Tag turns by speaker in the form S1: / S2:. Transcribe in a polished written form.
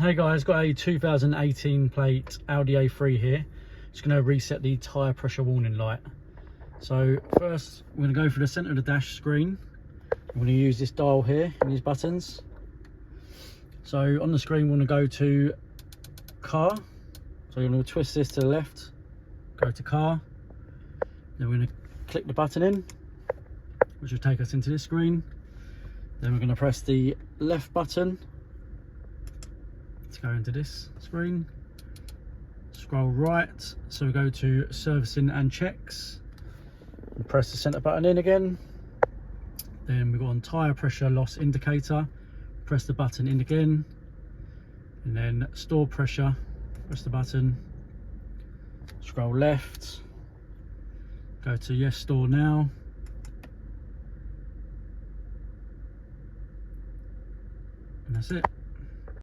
S1: Hey guys, got a 2018 plate Audi A3 here. Just going to reset the tyre pressure warning light. So first we're going to go for the centre of the dash screen. I'm going to use this dial here and these buttons. So on the screen we're going to go to car. So you're going to twist this to the left, go to car. Then we're going to click the button in, which will take us into this screen. Then we're going to press the left button to go into this screen. Scroll right, so we go to servicing and checks and press the center button in again. Then we go on tire pressure loss indicator, press the button in again, and then store pressure, press the button, scroll left, go to yes store now, and that's it.